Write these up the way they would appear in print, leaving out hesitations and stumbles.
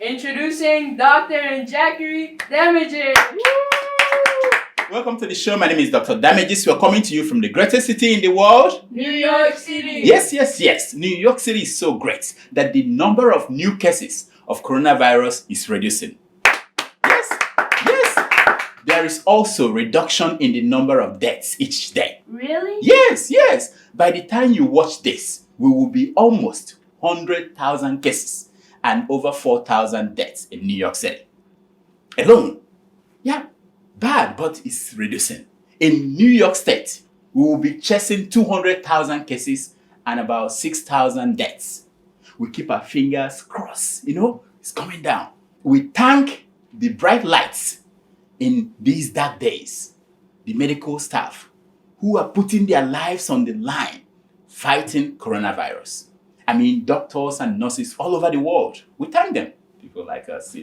Introducing Dr. Njakiri Damages. Welcome to the show. My name is Dr. Damages. We're coming to you from the greatest city in the world, New York City. Yes. New York City is so great that the number of new cases of coronavirus is reducing. Yes. There is also reduction in the number of deaths each day. Really? Yes. By the time you watch this, we will be almost 100,000 cases and over 4,000 deaths in New York City alone. Yeah, bad, but it's reducing. In New York State, we will be chasing 200,000 cases and about 6,000 deaths. We keep our fingers crossed, it's coming down. We thank the bright lights in these dark days, the medical staff who are putting their lives on the line fighting coronavirus. I mean, doctors and nurses all over the world. We thank them, people like us,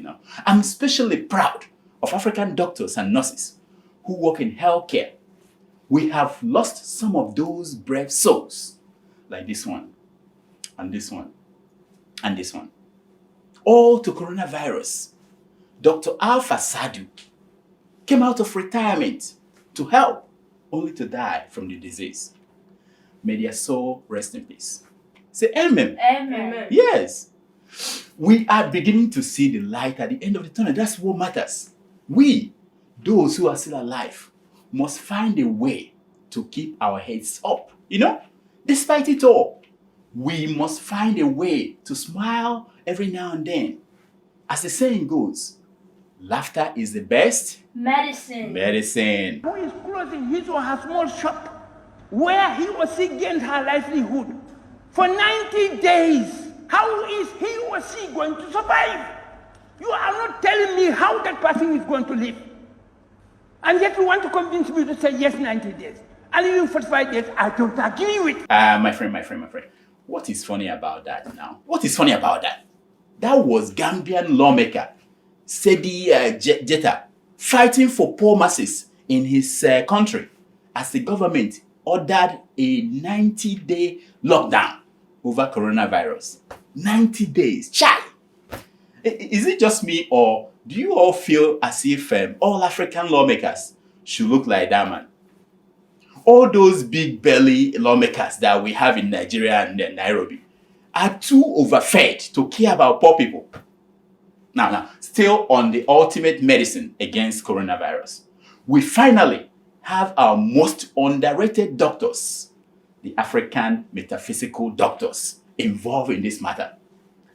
I'm especially proud of African doctors and nurses who work in healthcare. We have lost some of those brave souls, like this one, and this one, and this one, all to coronavirus. Dr. Alpha Sadu came out of retirement to help, only to die from the disease. May their soul rest in peace. Say amen. Amen. Yes. We are beginning to see the light at the end of the tunnel. That's what matters. We, those who are still alive, must find a way to keep our heads up. Despite it all, we must find a way to smile every now and then. As the saying goes, laughter is the best medicine. Who is closing his or her small shop where he or she gained her livelihood for 90 days? How is he or she going to survive? You are not telling me how that person is going to live. And yet you want to convince me to say yes, 90 days. And even 45 days, I don't agree with. My friend. What is funny about that now? That was Gambian lawmaker Sedi Jetta fighting for poor masses in his country as the government ordered a 90-day lockdown over coronavirus. 90 days. Chai! Is it just me, or do you all feel as if all African lawmakers should look like that man? All those big belly lawmakers that we have in Nigeria and Nairobi are too overfed to care about poor people. Now, still on the ultimate medicine against coronavirus, we finally have our most underrated doctors, the African metaphysical doctors, involved in this matter.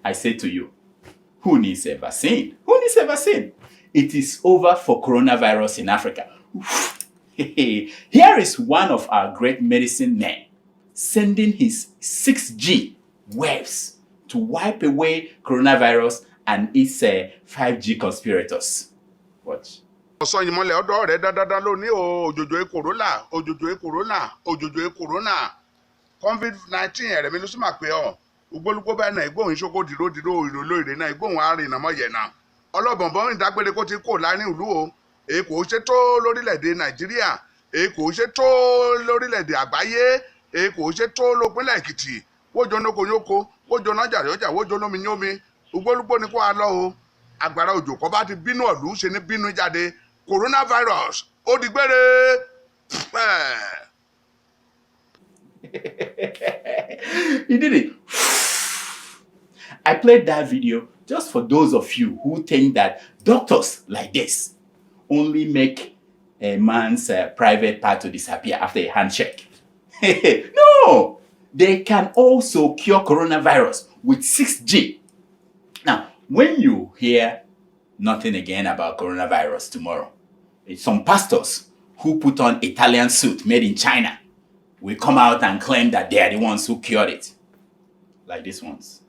I say to you, who needs a vaccine? It is over for coronavirus in Africa. Here is one of our great medicine men sending his 6G waves to wipe away coronavirus and its 5G conspirators. Watch. COVID-19 ugbólúgbó bá náà ìgbóhùn ìṣókò dìró ìròlóìrè náà ìgbóhùn àárín ìnàmọ́ yẹ̀ náà ọlọ́bọ̀nbọ̀n ìdágbére kó ti kó láàrin ìlú o èkó ṣe tó lórílẹ̀‐èdè nàìjíríà èkó ṣe tó lórílẹ̀‐èdè àgbáyé èkó ṣe tó lópinlẹ̀ èkìtì wójó nókòyókò wójó nájàrẹ́ọjà wójó nómi ní omi ugbólúgbó ni kó a lọ o agbára òjò kọ́ bá ti bínú ọ̀lú ṣe ní bínú jáde coronavirus ó di gbére. He did it. I played that video just for those of you who think that doctors like this only make a man's private part to disappear after a handshake. No! They can also cure coronavirus with 6G. Now, when you hear nothing again about coronavirus tomorrow, some pastors who put on Italian suit made in China will come out and claim that they are the ones who cured it. Like these ones.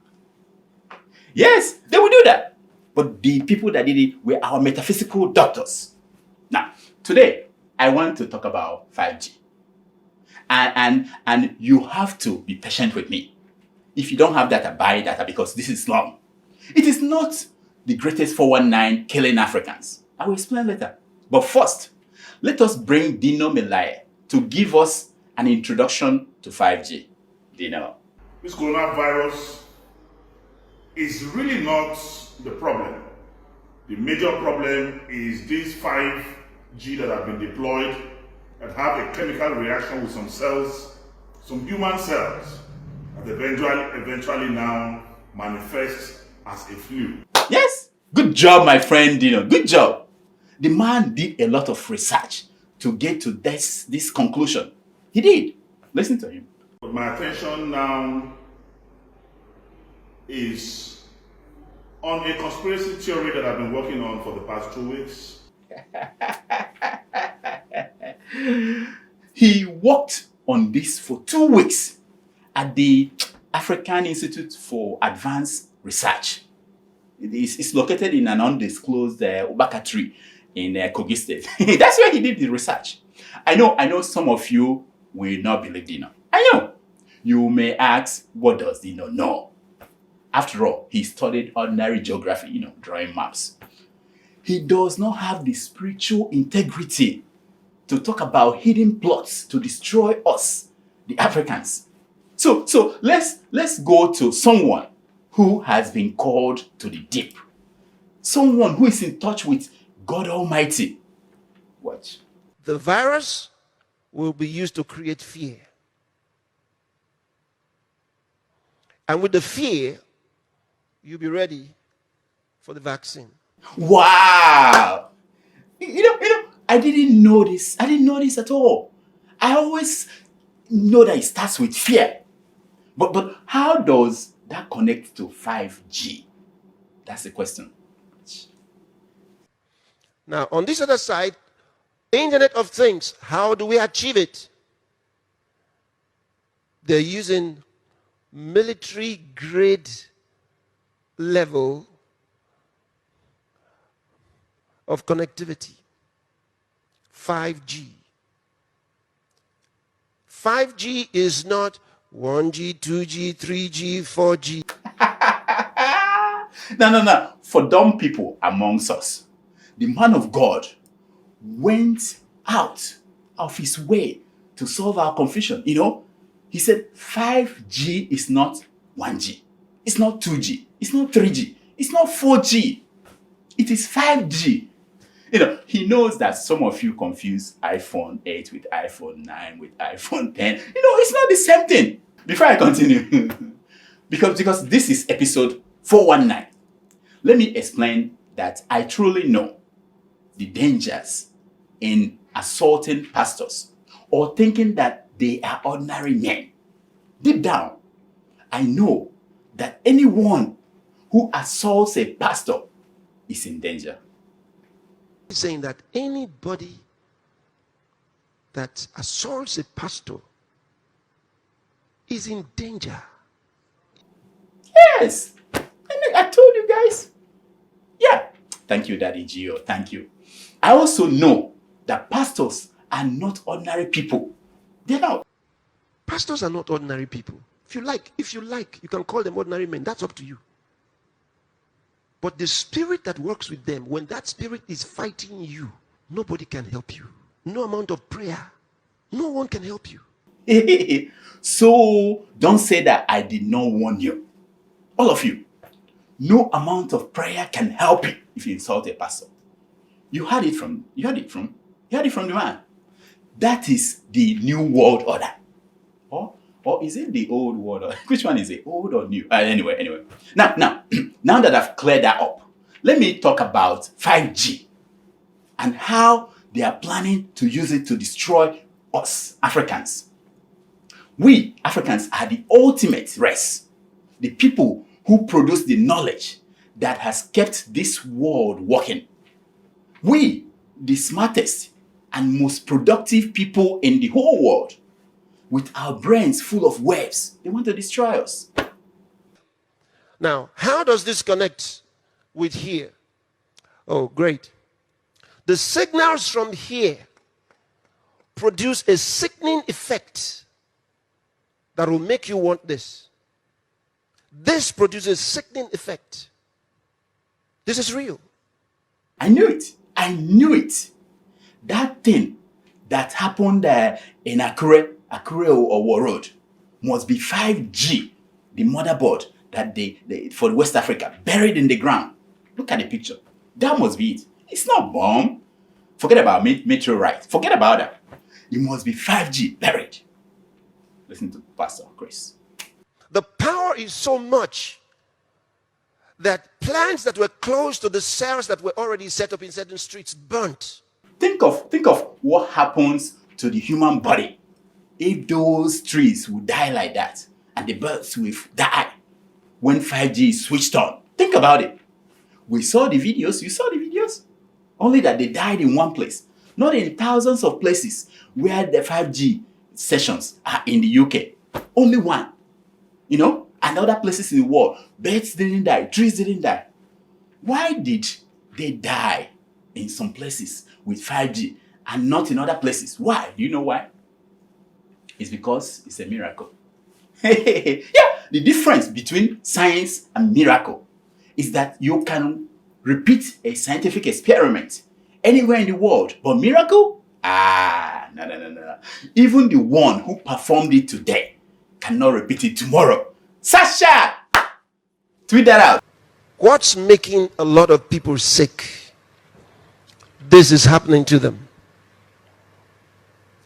Yes, they will do that. But the people that did it were our metaphysical doctors. Now, today, I want to talk about 5G. And you have to be patient with me. If you don't have data, buy data because this is long. It is not the greatest 419 killing Africans? I will explain later. But first, let us bring Dino Melaye to give us an introduction to 5G. Dino. This coronavirus is really not the problem. The major problem is these 5G that have been deployed that have a chemical reaction with some cells, some human cells, that eventually now manifest as a flu. Yes, good job, my friend Dino. Good job. The man did a lot of research to get to this conclusion. He did. Listen to him. But my attention now is on a conspiracy theory that I've been working on for the past 2 weeks. He worked on this for 2 weeks at the African Institute for Advanced Research. It's located in an undisclosed Ubaka tree in Kogi State. That's where he did the research. I know some of you will not believe Dino. I know. You may ask, what does Dino know? After all, he studied ordinary geography, drawing maps. He does not have the spiritual integrity to talk about hidden plots to destroy us, the Africans. So let's go to someone who has been called to the deep. Someone who is in touch with God Almighty. Watch. The virus will be used to create fear. And with the fear, you'll be ready for the vaccine. Wow! I didn't know this. I didn't know this at all. I always know that it starts with fear. But how does that connect to 5G? That's the question. Now, on this other side, Internet of Things, how do we achieve it? They're using military-grade level of connectivity. 5G. 5G is not 1G, 2G, 3G, 4G. No. For dumb people amongst us, the man of God went out of his way to solve our confusion. He said 5G is not 1G. It's not 2G. It's not 3G. It's not 4G. It is 5G. He knows that some of you confuse iPhone 8 with iPhone 9 with iPhone 10. It's not the same thing. Before I continue, because this is episode 419, let me explain that I truly know the dangers in assaulting pastors or thinking that they are ordinary men. Deep down, I know that anyone who assaults a pastor is in danger. He's saying that anybody that assaults a pastor is in danger. Yes, I told you guys. Yeah, thank you, Daddy Gio. Thank you. I also know that pastors are not ordinary people. They're not. Pastors are not ordinary people. If you like, you can call them ordinary men. That's up to you. But the spirit that works with them, when that spirit is fighting you, nobody can help you. No amount of prayer, no one can help you. So don't say that I did not warn you. All of you, no amount of prayer can help you if you insult a pastor. You heard it from the man. That is the new world order. Or is it the old world order? Which one is it, old or new? Anyway. Now that I've cleared that up, let me talk about 5G and how they are planning to use it to destroy us Africans. We Africans are the ultimate race, the people who produce the knowledge that has kept this world working. We, the smartest and most productive people in the whole world, with our brains full of webs. They want to destroy us. Now, how does this connect with here? Oh, great. The signals from here produce a sickening effect that will make you want this. This produces sickening effect. This is real. I knew it. I knew it. That thing that happened in Akure or Road must be 5G, the motherboard that they for West Africa, buried in the ground. Look at the picture. That must be it. It's not bomb. Forget about meteorite. Forget about that. It must be 5G buried. Listen to Pastor Chris. The power is so much that plants that were close to the cells that were already set up in certain streets burnt. Think of what happens to the human body if those trees would die like that and the birds will die when 5G is switched on. Think about it. We saw the videos. You saw the videos? Only that they died in one place, not in thousands of places where the 5G sessions are in the UK. Only one. You know, and other places in the world, birds didn't die, trees didn't die. Why did they die in some places with 5G and not in other places? Why? Do you know why? It's because it's a miracle. Yeah, the difference between science and miracle is that you can repeat a scientific experiment anywhere in the world, but miracle? No. Even the one who performed it today cannot repeat it tomorrow. Sasha! Tweet that out. What's making a lot of people sick? This is happening to them.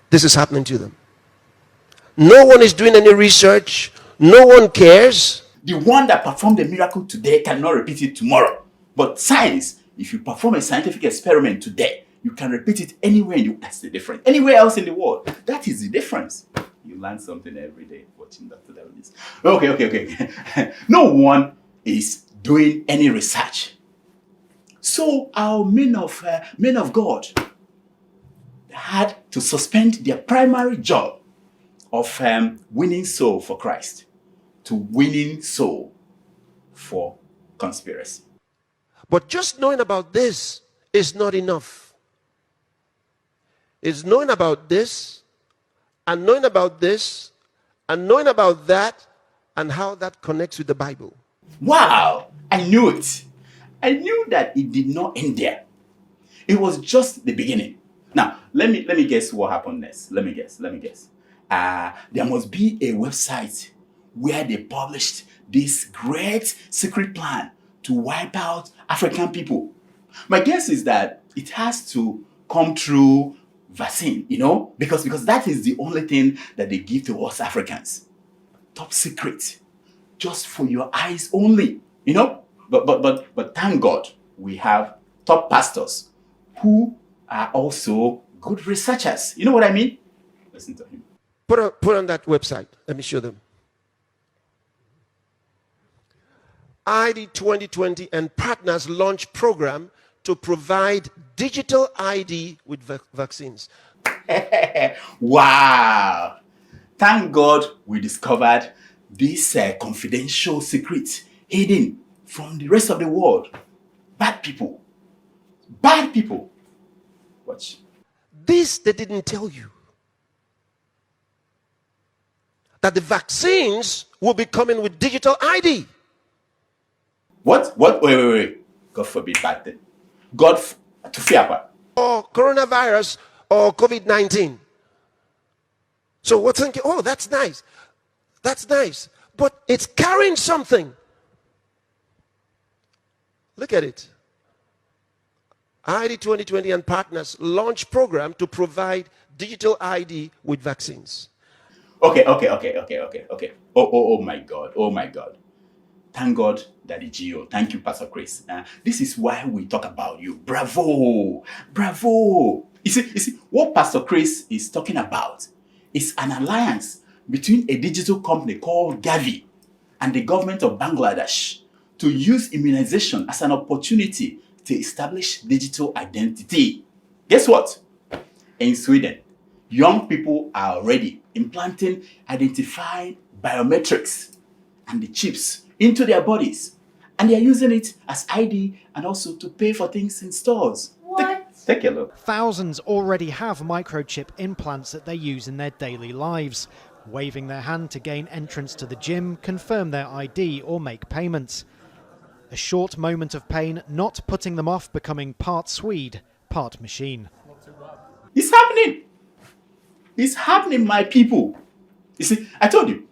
This is happening to them. No one is doing any research. No one cares. The one that performed the miracle today cannot repeat it tomorrow. But science, if you perform a scientific experiment today, you can repeat it anywhere in the world. That's the difference. Anywhere else in the world. That is the difference. You learn something every day watching Dr. Davies. Okay. No one is doing any research. So our men of God had to suspend their primary job of winning soul for Christ to winning soul for conspiracy. But just knowing about this is not enough. It's knowing about this and knowing about this and knowing about that and how that connects with the Bible. Wow! I knew it. I knew that it did not end there. It was just the beginning. Now, let me guess what happened next. Let me guess. There must be a website where they published this great secret plan to wipe out African people. My guess is that it has to come through vaccine, because that is the only thing that they give to us Africans. Top secret, just for your eyes only, But thank God we have top pastors who are also good researchers. You know what I mean? Listen to him. Put on that website. Let me show them. ID 2020 and partners launch program to provide digital ID with vaccines. Wow! Thank God we discovered this confidential secret hidden from the rest of the world. Bad people. Watch. This they didn't tell you. That the vaccines will be coming with digital ID. What? Wait. God forbid bad thing. To fear what? Or coronavirus or COVID-19. So we're thinking, oh, that's nice. But it's carrying something. Look at it. ID 2020 and partners launch program to provide digital ID with vaccines. Okay. Oh my God. Thank God, Daddy Gio. Thank you, Pastor Chris. This is why we talk about you. Bravo. You see, what Pastor Chris is talking about is an alliance between a digital company called Gavi and the government of Bangladesh to use immunization as an opportunity to establish digital identity. Guess what? In Sweden, young people are already implanting identified biometrics and the chips into their bodies. And they are using it as ID and also to pay for things in stores. What? Take a look. Thousands already have microchip implants that they use in their daily lives, waving their hand to gain entrance to the gym, confirm their ID or make payments. A short moment of pain not putting them off becoming part Swede, part machine. It's happening. It's happening, my people. You see, I told you,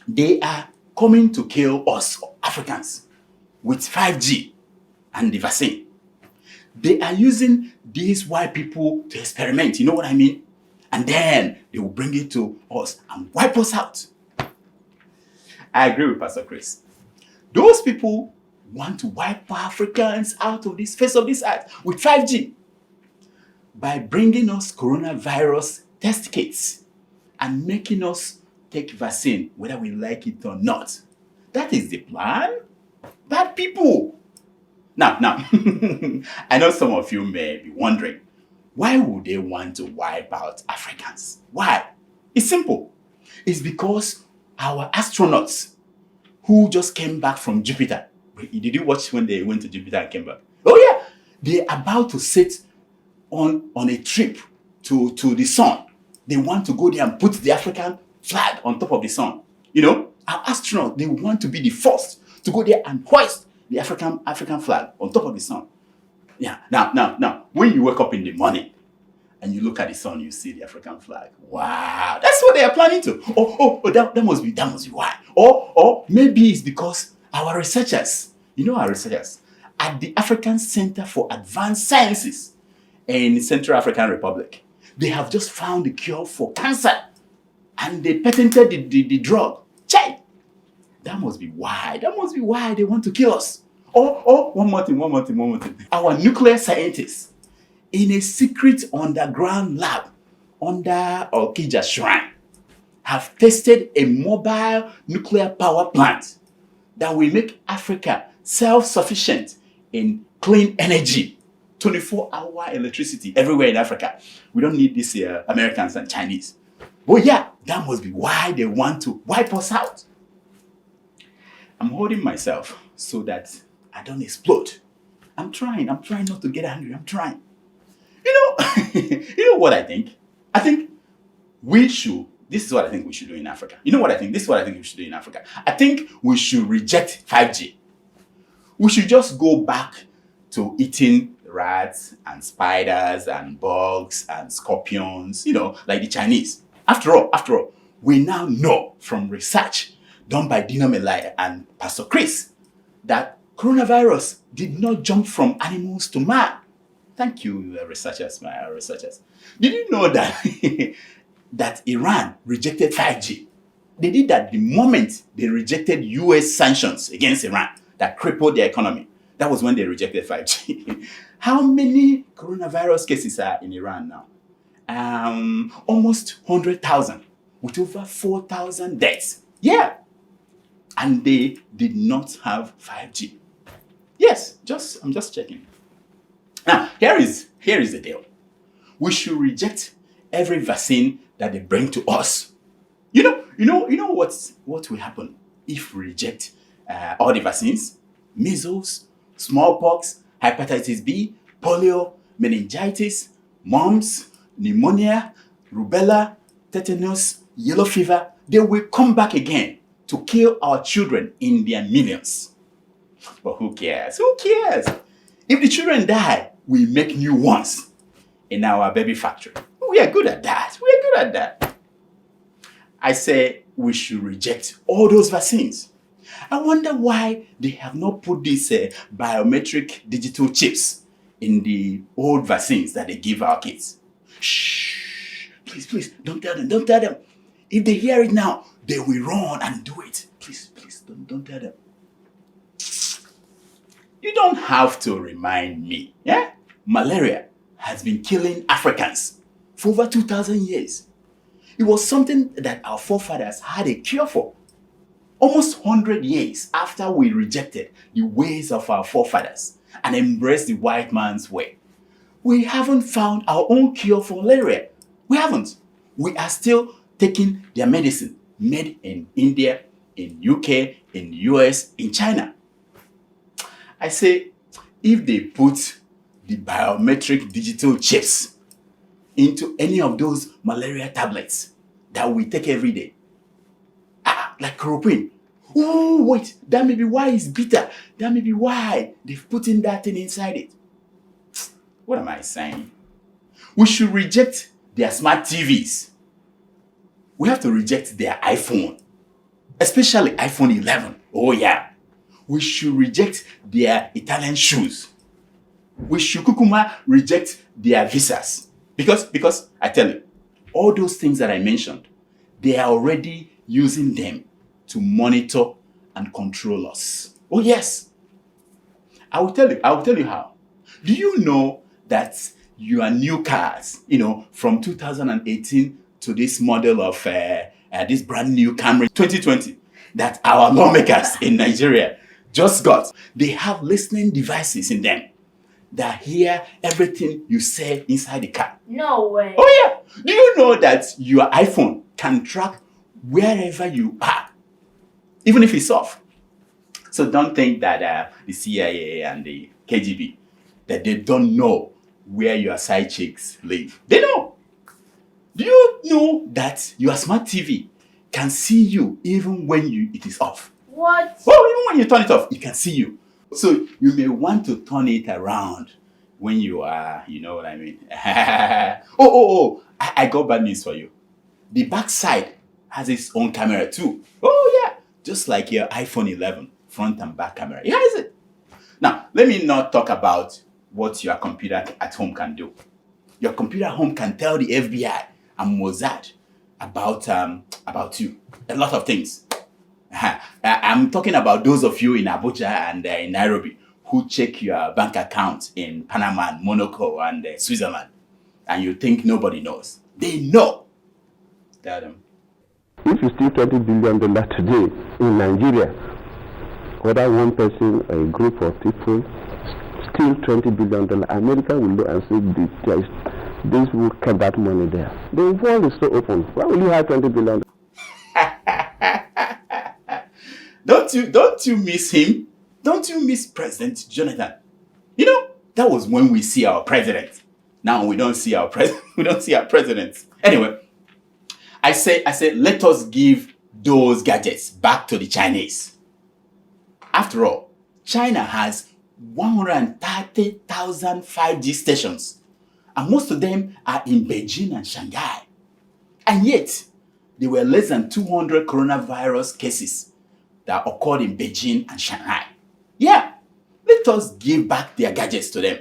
they are coming to kill us Africans with 5G and the vaccine. They are using these white people to experiment, you know what I mean? And then they will bring it to us and wipe us out. I agree with Pastor Chris. Those people want to wipe Africans out of this face of this earth with 5G by bringing us coronavirus test kits and making us take vaccine whether we like it or not. That is the plan. Bad people. Now, I know some of you may be wondering, why would they want to wipe out Africans? Why? It's simple. It's because our astronauts who just came back from Jupiter. Did you watch when they went to Jupiter and came back? Oh yeah, they're about to sit on a trip to the sun. They want to go there and put the African flag on top of the sun. You know, our astronauts, they want to be the first to go there and hoist the African flag on top of the sun. Yeah. Now, when you wake up in the morning and you look at the sun, you see the African flag. Wow, that's what they are planning to. That must be why. Or maybe it's because our researchers, at the African Center for Advanced Sciences in Central African Republic, they have just found the cure for cancer, and they patented the drug. Check. That must be why they want to kill us. One more thing. Our nuclear scientists, in a secret underground lab under Okija Shrine, have tested a mobile nuclear power plant that will make Africa self-sufficient in clean energy, 24-hour electricity everywhere in Africa. We don't need this Americans and Chinese. But yeah, that must be why they want to wipe us out. I'm holding myself so that I don't explode. I'm trying not to get angry. I'm trying. You know what I think? I think this is what I think we should do in Africa. You know what I think? This is what I think we should do in Africa. I think we should reject 5G. We should just go back to eating rats and spiders and bugs and scorpions, like the Chinese. After all, we now know from research done by Dino Melaya and Pastor Chris that coronavirus did not jump from animals to man. Thank you, researchers, my researchers. Did you know that that Iran rejected 5G? They did that the moment they rejected US sanctions against Iran that crippled their economy. That was when they rejected 5G. How many coronavirus cases are in Iran now? Almost 100,000 with over 4,000 deaths. Yeah. And they did not have 5G. Yes, I'm just checking. Now, here is the deal. We should reject every vaccine that they bring to us. You know what will happen if we reject all the vaccines? Measles, smallpox, hepatitis B, polio, meningitis, mumps, pneumonia, rubella, tetanus, yellow fever. They will come back again to kill our children in their millions. But who cares? Who cares? If the children die, we make new ones in our baby factory. We are good at that. I say we should reject all those vaccines. I wonder why they have not put these biometric digital chips in the old vaccines that they give our kids. Shh, please, don't tell them. If they hear it now, they will run and do it. Please, don't tell them. You don't have to remind me, yeah? Malaria has been killing Africans for over 2,000 years. It was something that our forefathers had a cure for. Almost 100 years after we rejected the ways of our forefathers and embraced the white man's way, we haven't found our own cure for malaria. We haven't. We are still taking their medicine made in India, in UK, in US, in China. I say, if they put the biometric digital chips into any of those malaria tablets that we take every day, like chloroquine, Oh, wait, that may be why it's bitter. That may be why they've put in that thing inside it. What am I saying? We should reject their smart TVs. We have to reject their iPhone, especially iPhone 11. Oh, yeah. We should reject their Italian shoes. We should kukuma reject their visas. Because I tell you, all those things that I mentioned, they are already using them to monitor and control us. Oh, yes. I will tell you how. Do you know that your new cars, from 2018 to this model of this brand new Camry 2020 that our lawmakers in Nigeria just got, they have listening devices in them that hear everything you say inside the car. No way. Oh, yeah. Do you know that your iPhone can track wherever you are, even if it's off? So don't think that the CIA and the KGB, that they don't know where your side chicks live. They know. Do you know that your smart TV can see you even when it is off? What? Oh, even when you turn it off, it can see you. So you may want to turn it around when you are, you know what I mean? I got bad news for you. The back side has its own camera too. Oh, yeah. Just like your iPhone 11, front and back camera. Yeah, is it? Now, let me not talk about what your computer at home can do. Your computer at home can tell the FBI and Mossad about you. A lot of things. I'm talking about those of you in Abuja and in Nairobi who check your bank account in Panama and Monaco and Switzerland, and you think nobody knows. They know. Tell them. If you steal $20 billion today in Nigeria, whether one person or a group of people steal $20 billion, America will look and say these people kept that money there. The world is so open. Why will you have $20 billion? Don't you miss him? Don't you miss President Jonathan? That was when we see our president. Now we don't see our president. We don't see our presidents. Anyway, I say, let us give those gadgets back to the Chinese. After all, China has 130,000 5G stations, and most of them are in Beijing and Shanghai. And yet, there were less than 200 coronavirus cases that occurred in Beijing and Shanghai. Yeah, let us give back their gadgets to them.